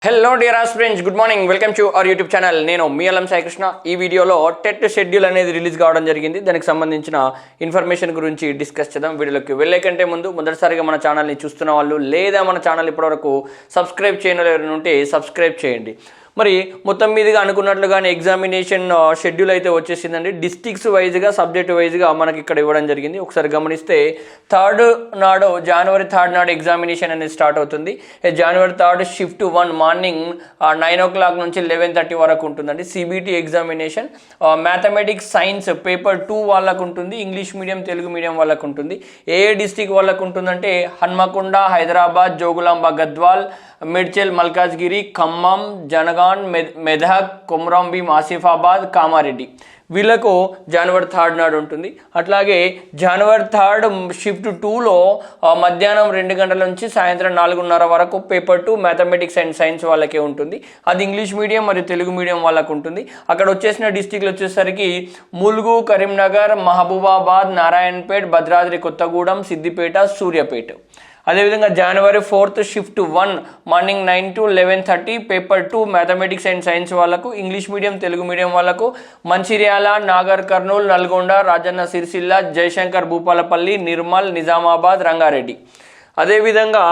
Hello dear aspirants, good morning. Welcome to our YouTube channel. నేను మీ అల్లం సాయి కృష్ణ. ఈ వీడియోలో టెట్ షెడ్యూల్ అనేది రిలీజ్ కావడం జరిగింది. దానికి సంబంధించిన ఇన్ఫర్మేషన్ గురించి డిస్కస్ చేద్దాం. వీడియోలోకి వెళ్ళే కంటే ముందు మొదటిసారిగా మన ఛానల్ని చూస్తున్న వాళ్ళు లేదా మన ఛానల్ ఇప్పటివరకు సబ్స్క్రైబ్ చేయని ఎవరైనా ఉంటే సబ్స్క్రైబ్ చేయండి. మరి మొత్తం మీదుగా అనుకున్నట్లుగానే ఎగ్జామినేషన్ షెడ్యూల్ అయితే వచ్చేసిందండి. డిస్ట్రిక్ట్స్ వైజ్గా సబ్జెక్ట్ వైజ్గా మనకి ఇక్కడ ఇవ్వడం జరిగింది. ఒకసారి గమనిస్తే జనవరి 3 నాడు ఎగ్జామినేషన్ అనేది స్టార్ట్ అవుతుంది. జనవరి 3 షిఫ్ట్ 1 మార్నింగ్ 9 o'clock నుంచి 11:30 వరకు ఉంటుందండి. CBT examination. Mathematics science paper 2 వాళ్ళకు ఉంటుంది. ఇంగ్లీష్ మీడియం తెలుగు మీడియం వాళ్ళకు ఉంటుంది. ఏ డిస్ట్రిక్ట్ వాళ్ళకు ఉంటుందంటే హన్మకొండ, హైదరాబాద్, జోగులాంబ, గద్వాల్, మేడ్చల్, మల్కాజ్గిరి, ఖమ్మం, జనగాన్, మెదక్, కొమరంభీం, ఆసిఫాబాద్, కామారెడ్డి వీళ్ళకు జనవరి 3 నాడు ఉంటుంది. అట్లాగే జనవరి 3 షిఫ్ట్ 2లో మధ్యాహ్నం 2 గంటల నుంచి సాయంత్రం 4:30 వరకు పేపర్ 2 మ్యాథమెటిక్స్ అండ్ సైన్స్ వాళ్ళకే ఉంటుంది. అది ఇంగ్లీష్ మీడియం మరియు తెలుగు మీడియం వాళ్ళకు ఉంటుంది. అక్కడ వచ్చేసిన డిస్టిక్లు వచ్చేసరికి ములుగు, కరీంనగర్, మహబూబాబాద్, నారాయణపేట్, భద్రాద్రి కొత్తగూడెం, సిద్దిపేట, సూర్యాపేట. అదేవిధంగా జనవరి 4 shift 1 morning 9 to 11:30 paper 2 mathematics and science వాళ్ళకు, ఇంగ్లీష్ మీడియం తెలుగు మీడియం వాళ్ళకు మంచిర్యాల, నాగర్ కర్నూల్, నల్గొండ, రాజన్న సిరిసిల్ల, జయశంకర్ భూపాలపల్లి, నిర్మల్, నిజామాబాద్, రంగారెడ్డి. అదేవిధంగా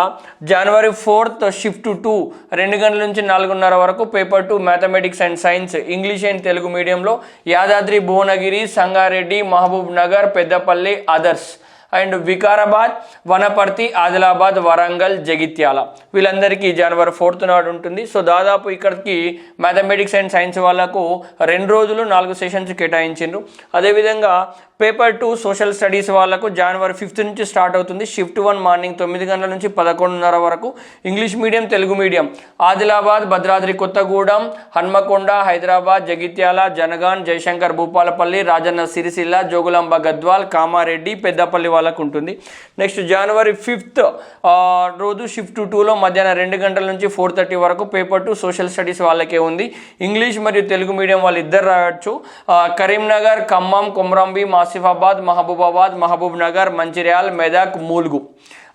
జనవరి 4 షిఫ్ట్ 2 2 గంటల నుంచి 4:30 వరకు paper 2 mathematics and science English and Telugu మీడియంలో యాదాద్రి, భువనగిరి, సంగారెడ్డి, మహబూబ్ నగర్, పెద్దపల్లి, అదర్స్ అండ్ వికారాబాద్, వనపర్తి, ఆదిలాబాద్, వరంగల్, జగిత్యాల వీళ్ళందరికీ జనవరి 4 నాడు ఉంటుంది. సో దాదాపు ఇక్కడికి మ్యాథమెటిక్స్ అండ్ సైన్స్ వాళ్ళకు 2 రోజులు 4 సెషన్స్ కేటాయించిండ్రు. అదేవిధంగా పేపర్ 2 సోషల్ స్టడీస్ వాళ్ళకు జనవరి 5 నుంచి స్టార్ట్ అవుతుంది. షిఫ్ట్ 1 మార్నింగ్ 9 గంటల నుంచి 11:30 వరకు. English medium Telugu medium Adilabad, Bhadradri Kothagudem, Hanamkonda, Hyderabad, Jagtial, Jangaon, Jayashankar Bhupalpally, Rajanna Sircilla, Jogulamba, Gadwal, Kamareddy, Peddapalli వాళ్ళకు ఉంటుంది. నెక్స్ట్ జనవరి 5 రోజు షిఫ్ట్ 2లో మధ్యాహ్నం 2 గంటల నుంచి 4:30 వరకు పేపర్ 2 సోషల్ స్టడీస్ వాళ్ళకే ఉంది. ఇంగ్లీష్ మరియు తెలుగు మీడియం వాళ్ళు ఇద్దరు రాయొచ్చు. కరీంనగర్, ఖమ్మం, కొమరంభీం, ఆసిఫాబాద్, మహబూబాబాద్, మహబూబ్ నగర్, మంచిర్యాల్, మెదక్, ములుగు.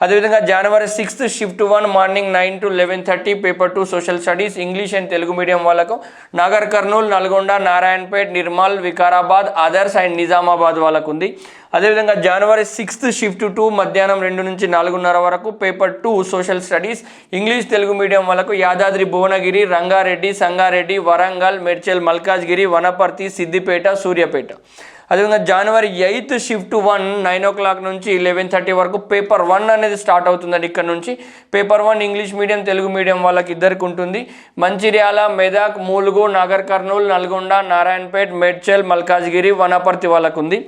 అదేవిధంగా జనవరి 6 shift 1 morning 9 to 11:30 paper 2 social studies English and Telugu medium వాళ్ళకు నాగర్ కర్నూల్, నల్గొండ, నారాయణపేట్, నిర్మల్, వికారాబాద్, అదర్స్ అండ్ నిజామాబాద్ వాళ్ళకు ఉంది. అదేవిధంగా జనవరి 6 షిఫ్ట్ 2 మధ్యాహ్నం 2 నుంచి 4:30 వరకు paper 2 social studies English Telugu medium వాళ్ళకు యాదాద్రి, భువనగిరి, రంగారెడ్డి, సంగారెడ్డి, వరంగల్, మేడ్చల్, మల్కాజ్గిరి, వనపర్తి, సిద్దిపేట, సూర్యాపేట. అదేవిధంగా జనవరి 8 షిఫ్ట్ 1 9 o'clock నుంచి 11:30 వరకు పేపర్ 1 అనేది స్టార్ట్ అవుతుందండి. ఇక్కడ నుంచి paper 1 English medium Telugu medium వాళ్ళకి ఇద్దరికి ఉంటుంది. మంచిర్యాల, మెదక్, ములుగు, నాగర్ కర్నూల్, నల్గొండ, నారాయణపేట్, మేడ్చల్, మల్కాజ్గిరి, వనపర్తి వాళ్ళకు ఉంది.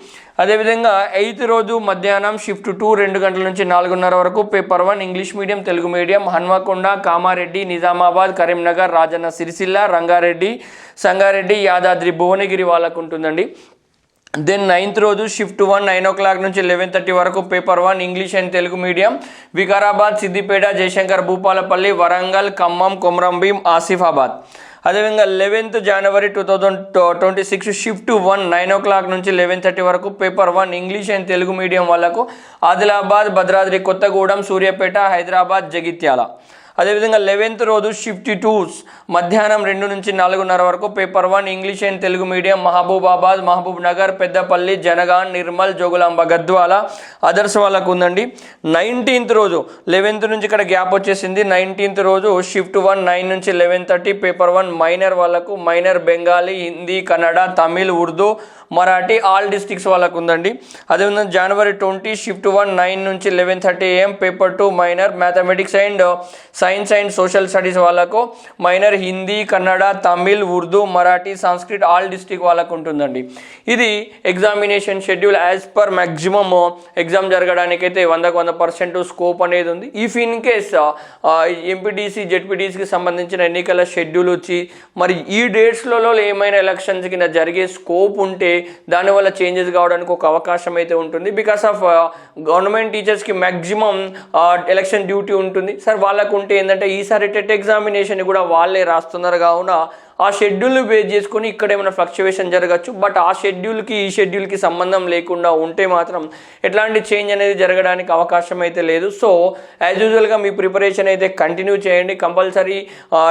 అదేవిధంగా 8th రోజు మధ్యాహ్నం షిఫ్ట్ 2 2 గంటల నుంచి 4:30 వరకు paper 1 English medium Telugu medium Hanamkonda, Kamareddy, Nizamabad, Karimnagar, Rajanna Sircilla, Rangareddy, Sangareddy, Yadadri, Bhuvanagiri వాళ్ళకు ఉంటుందండి. దెన్ 9th రోజు షిఫ్ట్ 1 9 o'clock నుంచి 11:30 వరకు paper 1 English and Telugu medium Vikarabad, Siddipet, Jayashankar Bhupalpally, Warangal, Khammam, Komaram Bheem, Asifabad. అదేవిధంగా 11th జనవరి 2026 షిఫ్ట్ 1 9 o'clock నుంచి 11:30 వరకు paper 1 English and Telugu medium వాళ్ళకు ఆదిలాబాద్, భద్రాద్రి కొత్తగూడెం, సూర్యాపేట, హైదరాబాద్, జగిత్యాల. అదేవిధంగా 11th రోజు షిఫ్ట్ 2 మధ్యాహ్నం 2 నుంచి 4:30 వరకు paper 1 English and Telugu medium Mahabubabad, Mahabubnagar, Peddapalli, Jangaon, Nirmal, Jogulamba, Gadwal, others వాళ్ళకు ఉందండి. 19th రోజు 11th నుంచి ఇక్కడ గ్యాప్ వచ్చేసింది. 19th రోజు షిఫ్ట్ 1 9 నుంచి 11:30 పేపర్ 1 మైనర్ వాళ్ళకు minor Bengali, Hindi, Kannada, Tamil, Urdu, Marathi all districts వాళ్ళకు ఉందండి. అదేవిధంగా జనవరి 20 షిఫ్ట్ 1 9 నుంచి 11:30 AM paper 2 minor mathematics and science and social studies వాళ్ళకు minor Hindi, Kannada, Tamil, Urdu, Marathi, Sanskrit all district వాళ్ళకు ఉంటుందండి. ఇది examination schedule. As per maximum exam జరగడానికైతే 100% స్కోప్ అనేది ఉంది. ఇఫ్ ఇన్ కేస్ ఎంపీటీసీ, జెడ్పీటీసీకి సంబంధించిన ఎన్నికల షెడ్యూల్ వచ్చి మరి ఈ డేట్స్లలో ఏమైనా ఎలక్షన్స్ కింద జరిగే స్కోప్ ఉంటే దానివల్ల చేంజెస్ కావడానికి ఒక అవకాశం అయితే ఉంటుంది. బికాస్ ఆఫ్ గవర్నమెంట్ టీచర్స్కి మ్యాక్సిమం ఎలక్షన్ డ్యూటీ ఉంటుంది సార్. వాళ్ళకు ఉంటే ఏంటంటే ఈసారి టెట్ ఎగ్జామినేషన్ కూడా వాళ్ళే రాస్తున్నారు కావున ఆ షెడ్యూల్ని బేస్ చేసుకొని ఇక్కడ ఏమైనా ఫ్లక్చువేషన్ జరగచ్చు. బట్ ఆ షెడ్యూల్కి ఈ షెడ్యూల్కి సంబంధం లేకుండా ఉంటే మాత్రం ఎట్లాంటి చేంజ్ అనేది జరగడానికి అవకాశం అయితే లేదు. సో యాజ్ యూజువల్గా మీ ప్రిపరేషన్ అయితే కంటిన్యూ చేయండి. కంపల్సరీ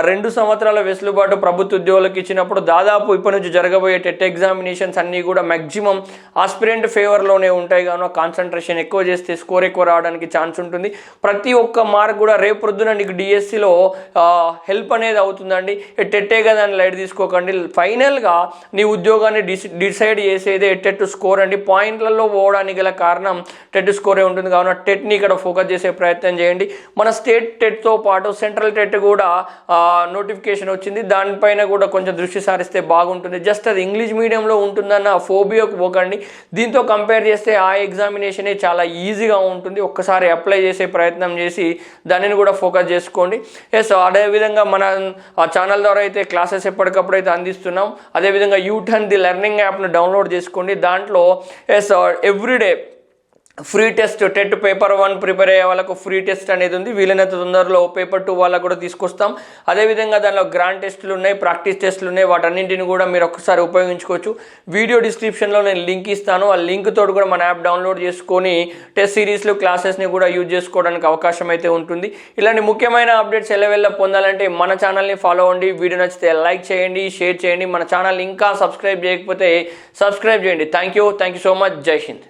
2 సంవత్సరాల వెసులుబాటు ప్రభుత్వ ఉద్యోగులకు ఇచ్చినప్పుడు దాదాపు ఇప్పటి నుంచి జరగబోయే టెట్ ఎగ్జామినేషన్స్ అన్నీ కూడా మ్యాక్సిమం ఆస్పిరెంట్ ఫేవర్లోనే ఉంటాయి. కావున కాన్సన్ట్రేషన్ ఎక్కువ చేస్తే స్కోర్ ఎక్కువ రావడానికి ఛాన్స్ ఉంటుంది. ప్రతి ఒక్క మార్క్ కూడా రేపు పొద్దున నీకు డిఎస్సిలో హెల్ప్ అనేది అవుతుందండి. టెట్టే కదా అని లైట్ తీసుకోకండి. ఫైనల్గా నీ ఉద్యోగాన్ని డిసైడ్ చేసేదే టెట్ స్కోర్ అండి. పాయింట్లలో పోవడానికి గల కారణం టెట్ స్కోరే ఉంటుంది. కావున టెట్ని ఇక్కడ ఫోకస్ చేసే ప్రయత్నం చేయండి. మన స్టేట్ టెట్తో పాటు సెంట్రల్ టెట్ కూడా నోటిఫికేషన్ వచ్చింది. దానిపైన కూడా కొంచెం దృష్టి సారిస్తే బాగుంటుంది. జస్ట్ అది ఇంగ్లీష్ మీడియంలో ఉంటుందన్న ఫోబియాకు పోకండి. దీంతో కంపేర్ చేస్తే ఆ ఎగ్జామినేషనే చాలా ఈజీగా ఉంటుంది. ఒక్కసారి అప్లై చేసే ప్రయత్నం చేసి దానిని కూడా ఫోకస్ చేసుకోండి. ఎస్, అదేవిధంగా మన ఛానల్ ద్వారా అయితే క్లాసెస్ ఎప్పటికప్పుడు అయితే అందిస్తున్నాం. అదేవిధంగా యూటర్న్ ది లెర్నింగ్ యాప్ను డౌన్లోడ్ చేసుకోండి. దాంట్లో ఎస్ everyday free test, TET paper 1 prepare అయ్యే వాళ్ళకు ఫ్రీ టెస్ట్ అనేది ఉంది. వీలైనంత తొందరలో పేపర్ 2 వాళ్ళకు కూడా తీసుకొస్తాం. అదేవిధంగా దానిలో గ్రాండ్ టెస్టులు ఉన్నాయి, ప్రాక్టీస్ టెస్టులు ఉన్నాయి. వాటన్నింటిని కూడా మీరు ఒక్కసారి ఉపయోగించుకోవచ్చు. వీడియో డిస్క్రిప్షన్లో నేను లింక్ ఇస్తాను. ఆ లింక్ తోటి కూడా మన యాప్ డౌన్లోడ్ చేసుకొని టెస్ట్ సిరీస్లు క్లాసెస్ని కూడా యూజ్ చేసుకోవడానికి అవకాశం అయితే ఉంటుంది. ఇలాంటి ముఖ్యమైన అప్డేట్స్ ఎల్లవెల్ల పొందాలంటే మన ఛానల్ని ఫాలో అవ్వండి. వీడియో నచ్చితే లైక్ చేయండి, షేర్ చేయండి. మన ఛానల్ ఇంకా సబ్స్క్రైబ్ చేయకపోతే సబ్స్క్రైబ్ చేయండి. Thank you so much. జై హింద్.